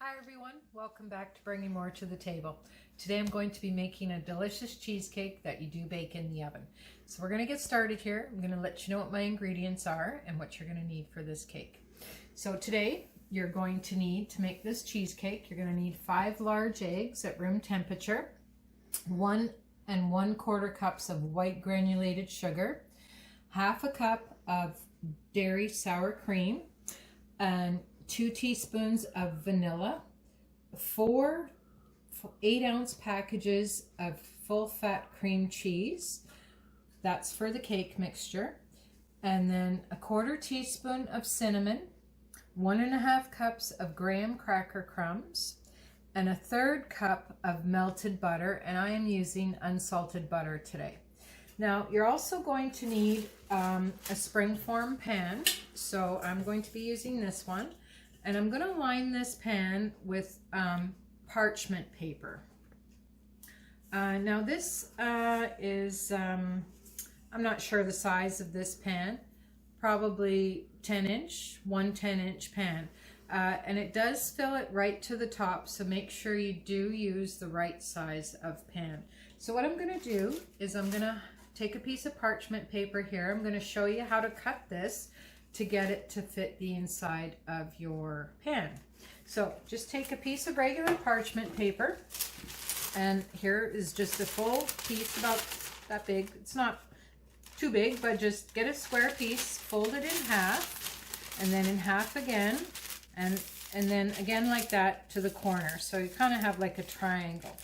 Hi everyone, welcome back to Bringing More to the Table. Today I'm going to be making a delicious cheesecake that you do bake in the oven. So we're going to get started here. I'm going to let you know what my ingredients are and what you're going to need for this cake. So today you're going to need, to make this cheesecake, you're going to need 5 large eggs at room temperature, 1 1/4 cups of white granulated sugar, half a cup of dairy sour cream, and 2 teaspoons of vanilla, 4 8-ounce packages of full-fat cream cheese. That's for the cake mixture. And then 1/4 teaspoon of cinnamon, 1 1/2 cups of graham cracker crumbs, and 1/3 cup of melted butter. And I am using unsalted butter today. Now, you're also going to need a springform pan. So I'm going to be using this one. And I'm going to line this pan with parchment paper. Now this is, I'm not sure the size of this pan, probably 10-inch, 1 10-inch pan. And it does fill it right to the top, so make sure you do use the right size of pan. So what I'm going to do is I'm going to take a piece of parchment paper here. I'm going to show you how to cut this to get it to fit the inside of your pan. So just take a piece of regular parchment paper, and here is just a full piece about that big. It's not too big, but just get a square piece, fold it in half, and then in half again, and then again like that to the corner. So you kind of have like a triangle.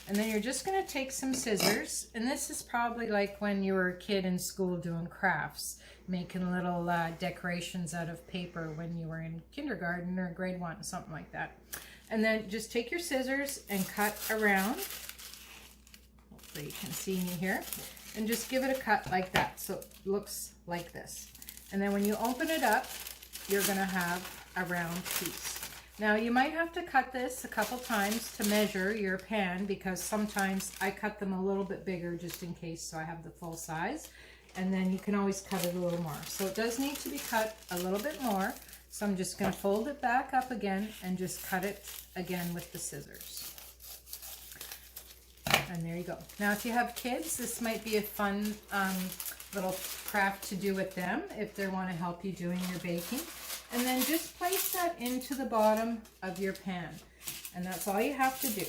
And then you're just going to take some scissors, and this is probably like when you were a kid in school doing crafts, making little decorations out of paper when you were in kindergarten or grade 1, something like that. And then just take your scissors and cut around. Hopefully you can see me here. And just give it a cut like that, so it looks like this. And then when you open it up, you're going to have a round piece. Now you might have to cut this a couple times to measure your pan, because sometimes I cut them a little bit bigger just in case, so I have the full size. And then you can always cut it a little more. So it does need to be cut a little bit more. So I'm just going to fold it back up again and just cut it again with the scissors. And there you go. Now if you have kids, this might be a fun little craft to do with them if they want to help you doing your baking. And then just place that into the bottom of your pan. And that's all you have to do.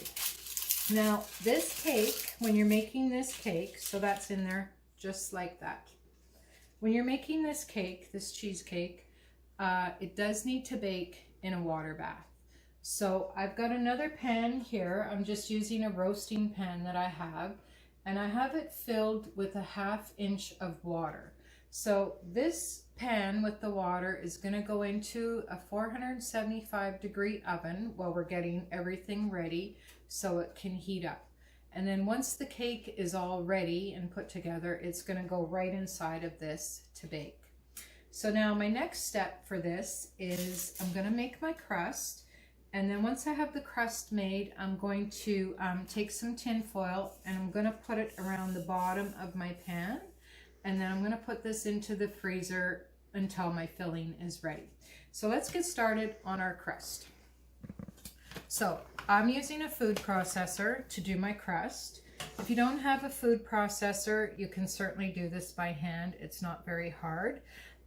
Now this cake, when you're making this cake, so that's in there just like that. When you're making this cake, this cheesecake, it does need to bake in a water bath. So I've got another pan here. I'm just using a roasting pan that I have, and I have it filled with a 1/2 inch of water. So this pan with the water is going to go into a 475-degree oven while we're getting everything ready so it can heat up. And then once the cake is all ready and put together, it's going to go right inside of this to bake. So now my next step for this is I'm going to make my crust. And then once I have the crust made, I'm going to take some tin foil and I'm going to put it around the bottom of my pan. And then I'm going to put this into the freezer until my filling is ready. So let's get started on our crust. So I'm using a food processor to do my crust. If you don't have a food processor, you can certainly do this by hand. It's not very hard.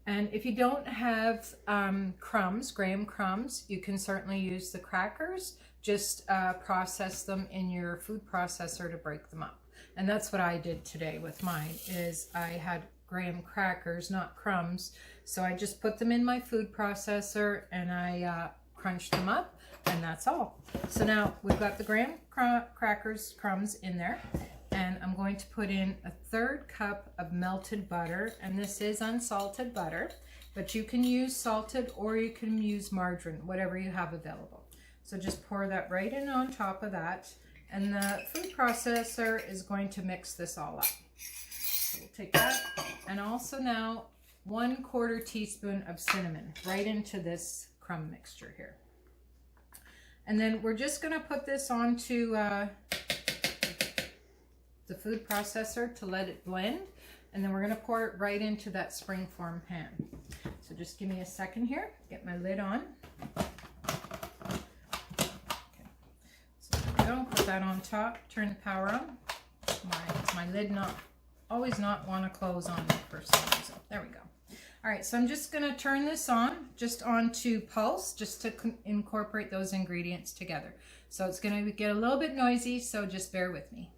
And if you don't have crumbs, graham crumbs, you can certainly use the crackers. Just process them in your food processor to break them up. And that's what I did today with mine, is I had graham crackers, not crumbs. So I just put them in my food processor and I crunched them up, and that's all. So now we've got the graham crackers, crumbs in there, and I'm going to put in 1/3 cup of melted butter, and this is unsalted butter, but you can use salted or you can use margarine, whatever you have available. So just pour that right in on top of that, and the food processor is going to mix this all up. So we'll take that, and also now 1/4 teaspoon of cinnamon right into this crumb mixture here. And then we're just going to put this onto the food processor to let it blend, and then we're going to pour it right into that springform pan. So just give me a second here, get my lid on. that on top, turn the power on. My lid always not want to close on me for some reason. There we go. All right, so I'm just going to turn this on, just onto pulse, just to incorporate those ingredients together. So it's going to get a little bit noisy, so just bear with me.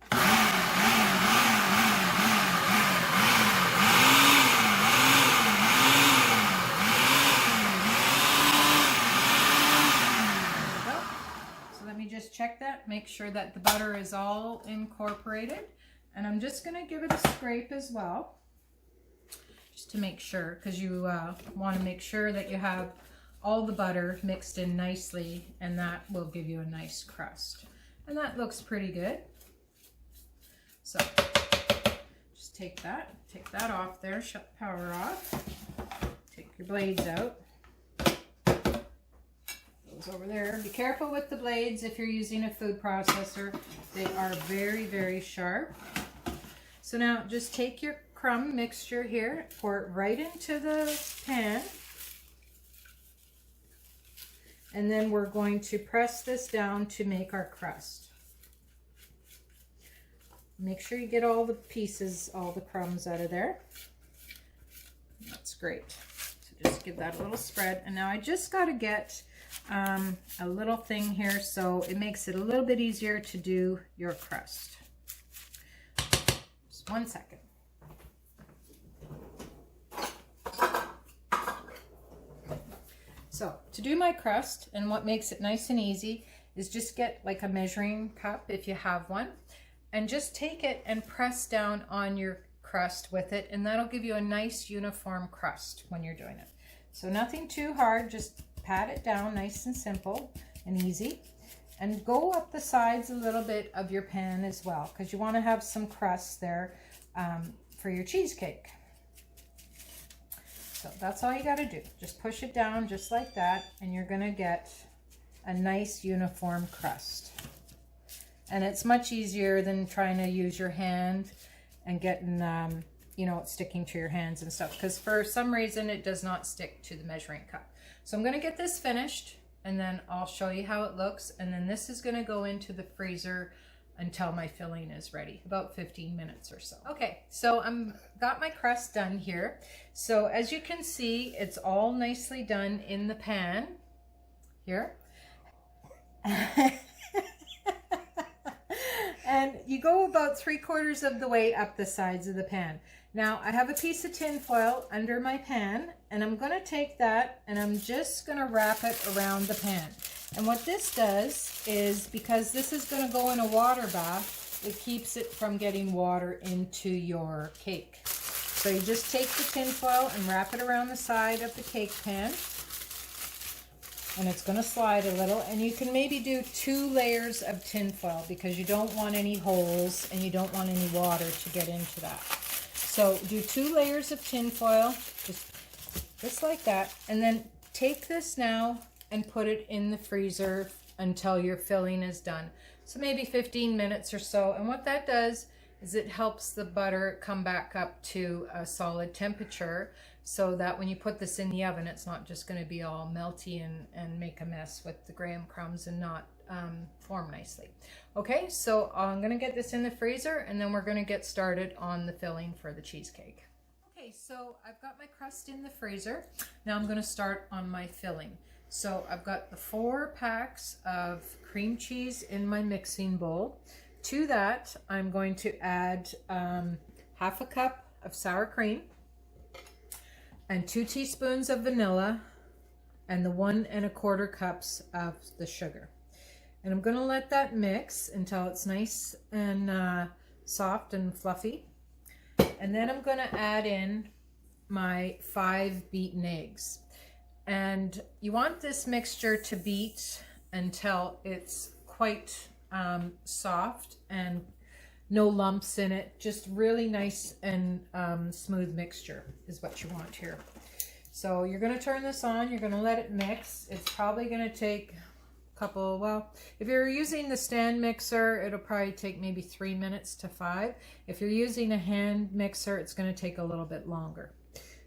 Just check that, make sure that the butter is all incorporated, and I'm just going to give it a scrape as well, just to make sure, because you want to make sure that you have all the butter mixed in nicely, and that will give you a nice crust. And that looks pretty good. So just take that off there, shut the power off, take your blades out. Over there. Be careful with the blades if you're using a food processor. They are very, very sharp. So now just take your crumb mixture here, pour it right into the pan, and then we're going to press this down to make our crust. Make sure you get all the pieces, all the crumbs out of there. That's great. So just give that a little spread. And now I just got to get a little thing here so it makes it a little bit easier to do your crust. Just 1 second. So to do my crust, and what makes it nice and easy is just get like a measuring cup if you have one, and just take it and press down on your crust with it, and that'll give you a nice uniform crust when you're doing it. So nothing too hard, just pat it down nice and simple and easy, and go up the sides a little bit of your pan as well, because you want to have some crust there for your cheesecake. So that's all you got to do. Just push it down just like that, and you're going to get a nice uniform crust. And it's much easier than trying to use your hand and getting you know, it's sticking to your hands and stuff, because for some reason it does not stick to the measuring cup. So I'm going to get this finished, and then I'll show you how it looks, and then this is going to go into the freezer until my filling is ready, about 15 minutes or so. Okay, so I'm got my crust done here. So as you can see, it's all nicely done in the pan here. And you go about 3/4 of the way up the sides of the pan. Now I have a piece of tin foil under my pan, and I'm going to take that and I'm just going to wrap it around the pan. And what this does is, because this is going to go in a water bath, it keeps it from getting water into your cake. So you just take the tin foil and wrap it around the side of the cake pan, and it's going to slide a little, and you can maybe do 2 layers of tin foil because you don't want any holes and you don't want any water to get into that. So do 2 layers of tin foil, just like that, and then take this now and put it in the freezer until your filling is done. So maybe 15 minutes or so. And what that does is it helps the butter come back up to a solid temperature, so that when you put this in the oven, it's not just going to be all melty and make a mess with the graham crumbs and not form nicely. Okay, so I'm going to get this in the freezer, and then we're going to get started on the filling for the cheesecake. Okay, so I've got my crust in the freezer. Now I'm going to start on my filling. So I've got the 4 packs of cream cheese in my mixing bowl. To that, I'm going to add 1/2 cup of sour cream, and 2 teaspoons of vanilla, and the 1 1/4 cups of the sugar. And I'm going to let that mix until it's nice and soft and fluffy. And then I'm going to add in my 5 beaten eggs. And you want this mixture to beat until it's quite soft and no lumps in it. Just really nice and smooth mixture is what you want here. So you're going to turn this on, you're going to let it mix. It's probably going to take a couple, well, if you're using the stand mixer, it'll probably take maybe 3 minutes to 5. If you're using a hand mixer, it's going to take a little bit longer.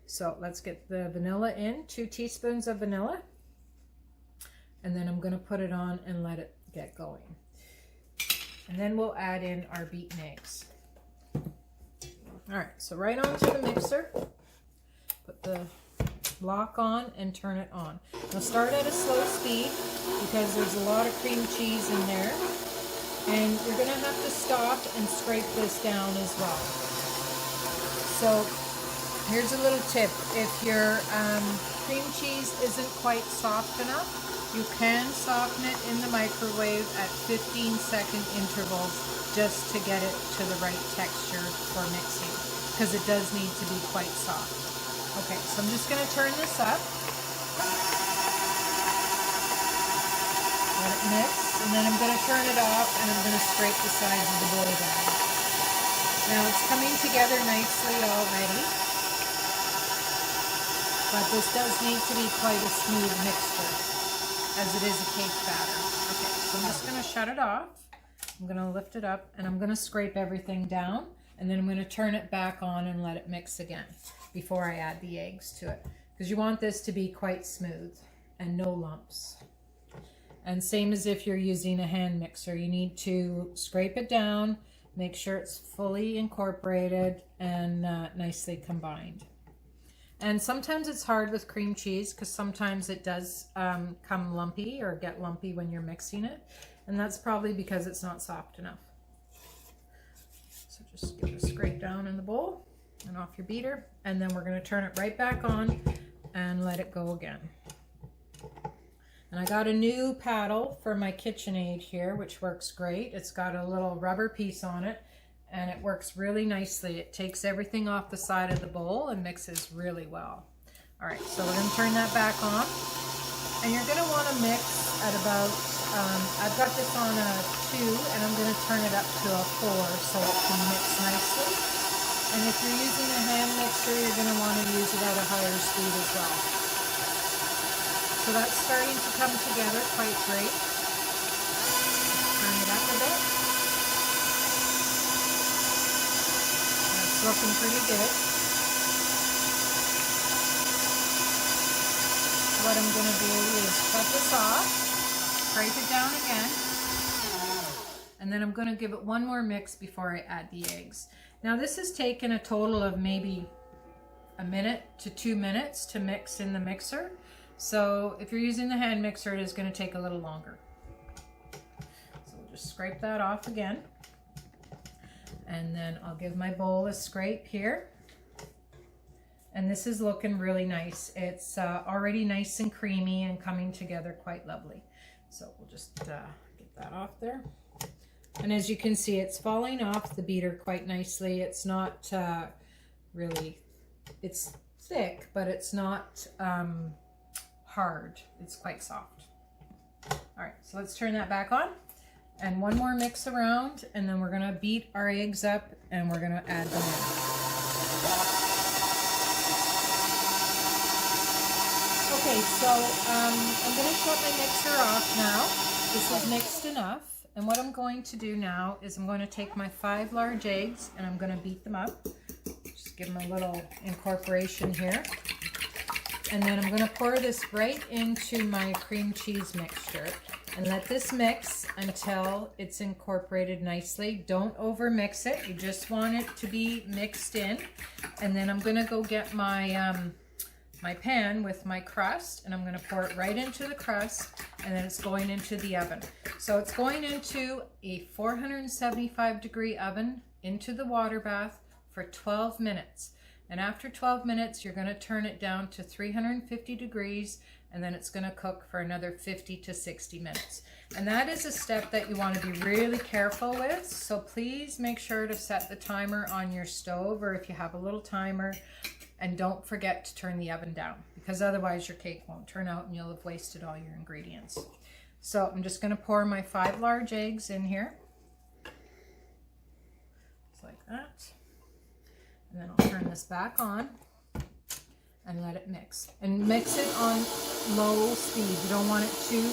So let's get the vanilla in, 2 teaspoons of vanilla, and then I'm going to put it on and let it get going. And then we'll add in our beaten eggs. All right, so right onto the mixer. Put the lock on and turn it on. Now start at a slow speed because there's a lot of cream cheese in there. And you're going to have to stop and scrape this down as well. So here's a little tip. If your cream cheese isn't quite soft enough, you can soften it in the microwave at 15-second intervals just to get it to the right texture for mixing, because it does need to be quite soft. Okay, so I'm just going to turn this up. Let it mix, and then I'm going to turn it off and I'm going to scrape the sides of the bowl down. Now it's coming together nicely already, but this does need to be quite a smooth mixture as it is a cake batter. Okay, so I'm just going to shut it off. I'm going to lift it up and I'm going to scrape everything down, and then I'm going to turn it back on and let it mix again before I add the eggs to it, because you want this to be quite smooth and no lumps. And same as if you're using a hand mixer, you need to scrape it down, make sure it's fully incorporated and nicely combined. And sometimes it's hard with cream cheese because sometimes it does come lumpy or get lumpy when you're mixing it. And that's probably because it's not soft enough. So just give it a scrape down in the bowl and off your beater. And then we're going to turn it right back on and let it go again. And I got a new paddle for my KitchenAid here, which works great. It's got a little rubber piece on it, and it works really nicely. It takes everything off the side of the bowl and mixes really well. All right, so we're gonna turn that back on. And you're gonna wanna mix at about, I've got this on a 2, and I'm gonna turn it up to a 4 so it can mix nicely. And if you're using a hand mixer, you're gonna wanna use it at a higher speed as well. So that's starting to come together quite great. Turn it up a bit. That's looking pretty good. What I'm going to do is cut this off, scrape it down again, and then I'm going to give it one more mix before I add the eggs. Now this has taken a total of maybe a minute to 2 minutes to mix in the mixer. So if you're using the hand mixer, it is going to take a little longer. So we'll just scrape that off again. And then I'll give my bowl a scrape here. And this is looking really nice. It's already nice and creamy and coming together quite lovely. So we'll just get that off there. And as you can see, it's falling off the beater quite nicely. It's not really, it's thick, but it's not hard. It's quite soft. All right, so let's turn that back on. And one more mix around, and then we're gonna beat our eggs up and we're gonna add them in. Okay, so I'm gonna shut my mixer off now. This is mixed enough. And what I'm going to do now is I'm going to take my 5 large eggs and I'm going to beat them up. Just give them a little incorporation here. And then I'm going to pour this right into my cream cheese mixture and let this mix until it's incorporated nicely. Don't over mix it. You just want it to be mixed in. And then I'm going to go get my my pan with my crust, and I'm going to pour it right into the crust, and then it's going into the oven. So it's going into a 475 degree oven into the water bath for 12 minutes. And after 12 minutes, you're going to turn it down to 350 degrees, and then it's going to cook for another 50 to 60 minutes. And that is a step that you want to be really careful with. So please make sure to set the timer on your stove, or if you have a little timer, and don't forget to turn the oven down, because otherwise your cake won't turn out and you'll have wasted all your ingredients. So I'm just going to pour my 5 large eggs in here. Just like that. And then I'll turn this back on and let it mix. And mix it on low speed. You don't want it too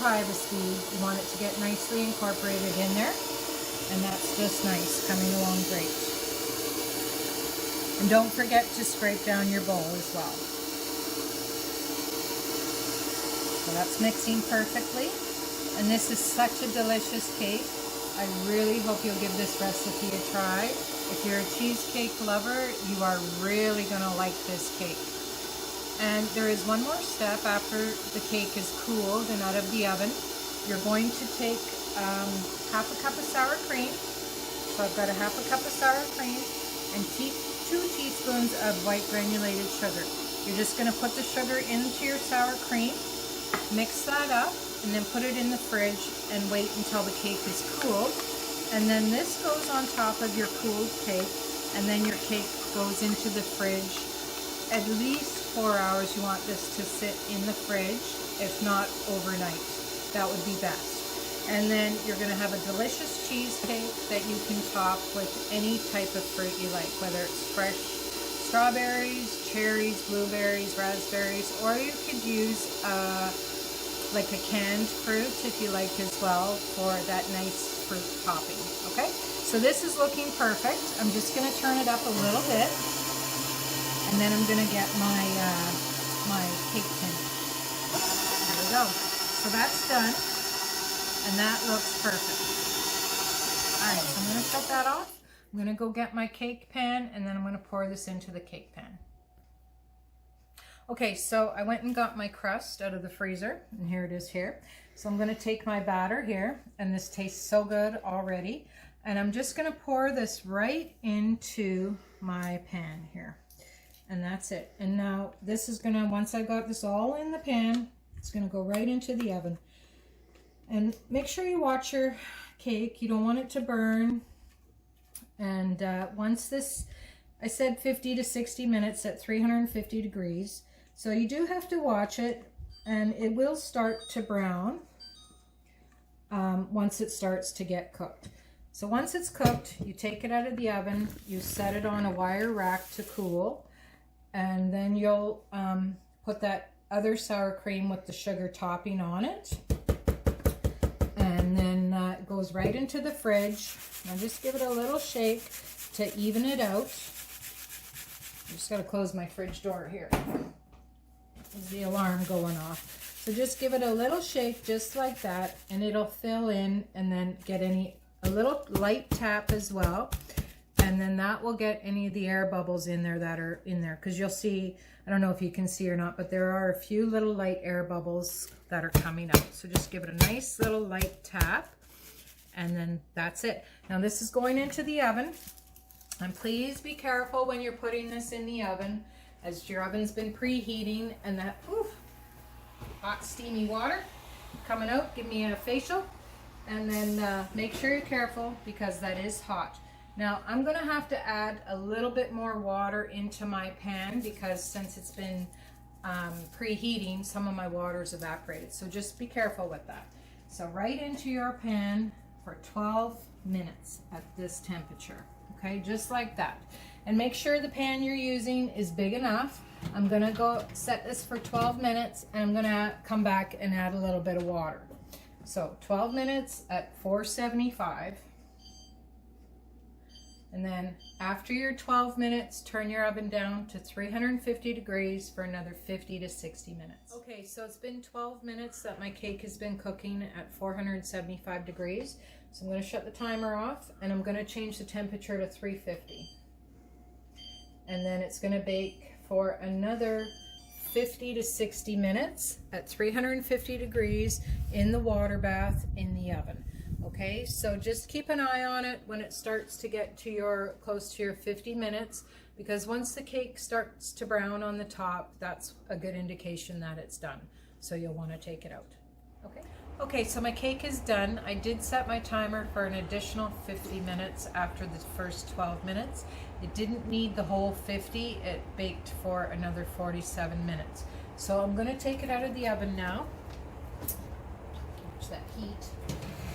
high of a speed. You want it to get nicely incorporated in there. And that's just nice, coming along great. And don't forget to scrape down your bowl as well. So that's mixing perfectly. And this is such a delicious cake. I really hope you'll give this recipe a try. If you're a cheesecake lover, you are really gonna like this cake. And there is one more step after the cake is cooled and out of the oven. You're going to take half a cup of sour cream. So I've got a half a cup of sour cream and 2 teaspoons of white granulated sugar. You're just gonna put the sugar into your sour cream, mix that up, and then put it in the fridge and wait until the cake is cooled. And then this goes on top of your cooled cake, and then your cake goes into the fridge. At least 4 hours you want this to sit in the fridge, if not overnight. That would be best. And then you're going to have a delicious cheesecake that you can top with any type of fruit you like, whether it's fresh strawberries, cherries, blueberries, raspberries, or you could use like a canned fruit if you like as well for that nice fruit topping. Okay, so this is looking perfect. I'm just going to turn it up a little bit, and then I'm going to get my my cake tin. There we go. So that's done, and that looks perfect. All right, so I'm going to shut that off. I'm going to go get my cake pan, and then I'm going to pour this into the cake pan. Okay, so I went and got my crust out of the freezer, and here it is here. So I'm going to take my batter here, and this tastes so good already. And I'm just going to pour this right into my pan here. And that's it. And now this is going to, once I got this all in the pan, it's going to go right into the oven. And make sure you watch your cake. You don't want it to burn. And once this, I said 50 to 60 minutes at 350 degrees. So you do have to watch it, and it will start to brown once it starts to get cooked. So once it's cooked, you take it out of the oven, you set it on a wire rack to cool, and then you'll put that other sour cream with the sugar topping on it. And then it goes right into the fridge. Now just give it a little shake to even it out. I just got to close my fridge door here. There's the alarm going off. So just give it a little shake just like that, and it'll fill in, and then get a little light tap as well. And then that will get any of the air bubbles in there that are in there, because you'll see, I don't know if you can see or not, but there are a few little light air bubbles that are coming out. So just give it a nice little light tap, and then that's it. Now this is going into the oven, and please be careful when you're putting this in the oven, as your oven's been preheating, and that hot steamy water coming out. Give me a facial, and then make sure you're careful because that is hot. Now I'm going to have to add a little bit more water into my pan, because since it's been preheating, some of my water's evaporated. So just be careful with that. So right into your pan for 12 minutes at this temperature. Okay, just like that. And make sure the pan you're using is big enough. I'm gonna go set this for 12 minutes, and I'm gonna come back and add a little bit of water. So 12 minutes at 475. And then after your 12 minutes, turn your oven down to 350 degrees for another 50 to 60 minutes. Okay, so it's been 12 minutes that my cake has been cooking at 475 degrees. So I'm going to shut the timer off, and I'm going to change the temperature to 350. And then it's going to bake for another 50 to 60 minutes at 350 degrees in the water bath in the oven. Okay, so just keep an eye on it when it starts to get to close to your 50 minutes, because once the cake starts to brown on the top, that's a good indication that it's done. So you'll want to take it out. Okay. Okay, so my cake is done. I did set my timer for an additional 50 minutes after the first 12 minutes. It didn't need the whole 50. It baked for another 47 minutes. So I'm going to take it out of the oven now. Watch that heat,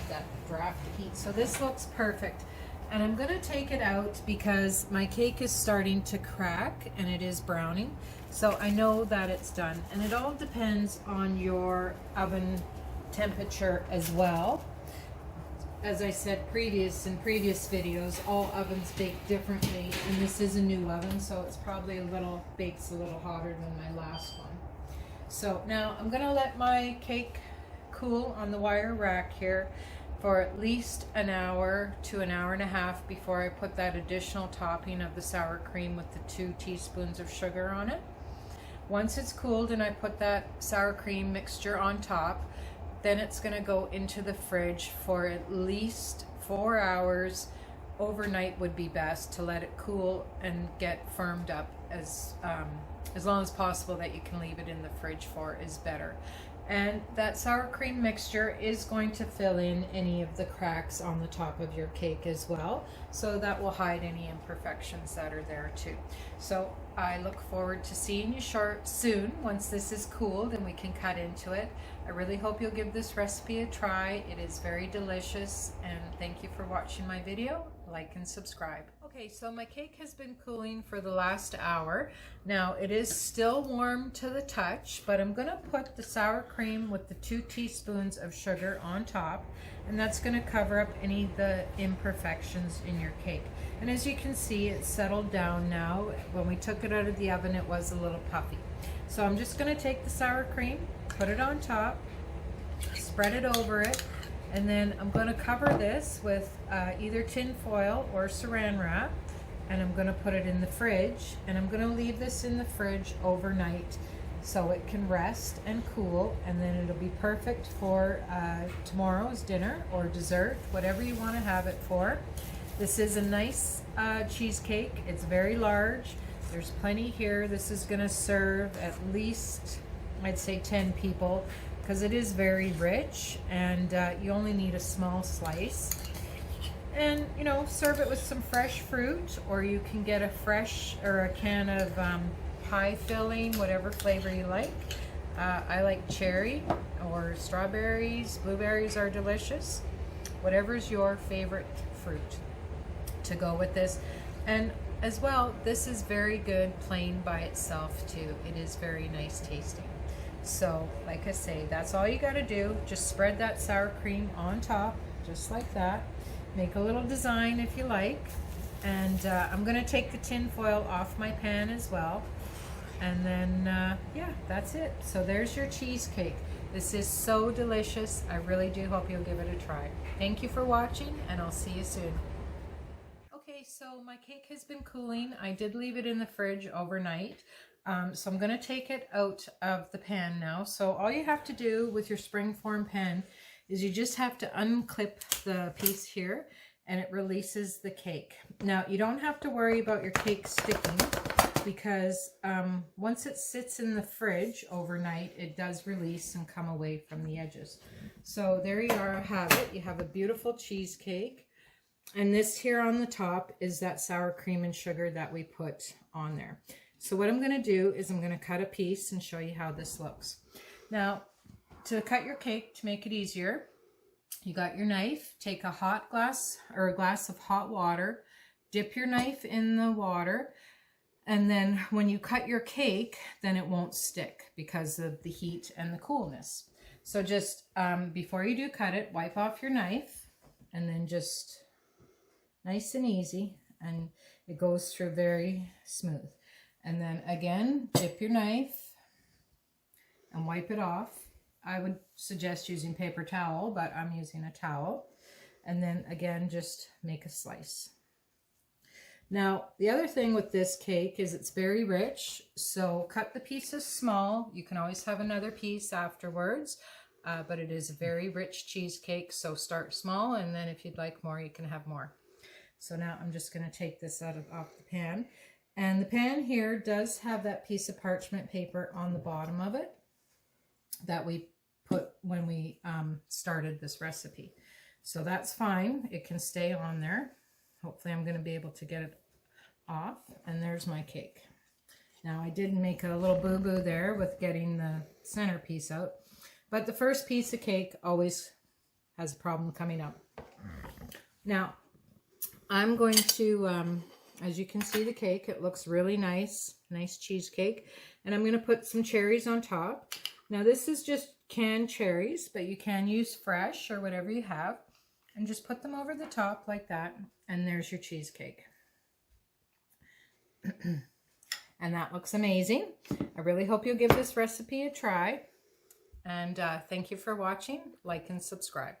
that draft heat. So this looks perfect. And I'm going to take it out because my cake is starting to crack and it is browning. So I know that it's done. And it all depends on your oven temperature as well. As I said in previous videos, all ovens bake differently, and this is a new oven, so it's probably bakes a little hotter than my last one. So now I'm gonna let my cake cool on the wire rack here for at least an hour to an hour and a half before I put that additional topping of the sour cream with the 2 teaspoons of sugar on it. Once it's cooled and I put that sour cream mixture on top, then it's going to go into the fridge for at least 4 hours. Overnight would be best to let it cool and get firmed up as long as possible. That you can leave it in the fridge for is better. And that sour cream mixture is going to fill in any of the cracks on the top of your cake as well. So that will hide any imperfections that are there too. So I look forward to seeing you soon once this is cooled and we can cut into it. I really hope you'll give this recipe a try. It is very delicious, and thank you for watching my video. Like and subscribe. Okay, so my cake has been cooling for the last hour. Now it is still warm to the touch, but I'm gonna put the sour cream with the 2 teaspoons of sugar on top, and that's gonna cover up any of the imperfections in your cake. And as you can see, it's settled down now. When we took it out of the oven, it was a little puffy. So I'm just gonna take the sour cream, put it on top, spread it over it, and then I'm going to cover this with either tin foil or saran wrap, and I'm going to put it in the fridge, and I'm going to leave this in the fridge overnight so it can rest and cool, and then it'll be perfect for tomorrow's dinner or dessert, whatever you want to have it for. This is a nice cheesecake. It's very large. There's plenty here. This is going to serve at least, I'd say, 10 people. Because it is very rich, and you only need a small slice. And you know, serve it with some fresh fruit, or you can get a fresh or a can of pie filling, whatever flavor you like. I like cherry or strawberries. Blueberries are delicious. Whatever's your favorite fruit to go with this. And as well, this is very good plain by itself too. It is very nice tasting. So like I say, that's all you got to do. Just spread that sour cream on top, just like that. Make a little design if you like. And I'm going to take the tin foil off my pan as well. And then, yeah, that's it. So there's your cheesecake. This is so delicious. I really do hope you'll give it a try. Thank you for watching, and I'll see you soon. Okay, so my cake has been cooling. I did leave it in the fridge overnight. So I'm going to take it out of the pan now. So all you have to do with your springform pan is you just have to unclip the piece here, and it releases the cake. Now you don't have to worry about your cake sticking, because once it sits in the fridge overnight, it does release and come away from the edges. So there you are, have it. You have a beautiful cheesecake. And this here on the top is that sour cream and sugar that we put on there. So what I'm going to do is I'm going to cut a piece and show you how this looks. Now, to cut your cake, to make it easier, you got your knife. Take a hot glass or a glass of hot water. Dip your knife in the water. And then when you cut your cake, then it won't stick because of the heat and the coolness. So just before you do cut it, wipe off your knife, and then just nice and easy. And it goes through very smooth. And then again, dip your knife and wipe it off. I would suggest using paper towel, but I'm using a towel. And then again, just make a slice. Now, the other thing with this cake is it's very rich. So cut the pieces small. You can always have another piece afterwards, but it is a very rich cheesecake. So start small, and then if you'd like more, you can have more. So now I'm just going to take this off the pan. And the pan here does have that piece of parchment paper on the bottom of it that we put when we started this recipe. So that's fine. It can stay on there. Hopefully I'm going to be able to get it off. And there's my cake. Now I did make a little boo-boo there with getting the centerpiece out. But the first piece of cake always has a problem coming up. Now I'm going to... as you can see the cake, it looks really nice, nice cheesecake. And I'm going to put some cherries on top. Now this is just canned cherries, but you can use fresh or whatever you have. And just put them over the top like that. And there's your cheesecake. And that looks amazing. I really hope you'll give this recipe a try. And thank you for watching. Like and subscribe.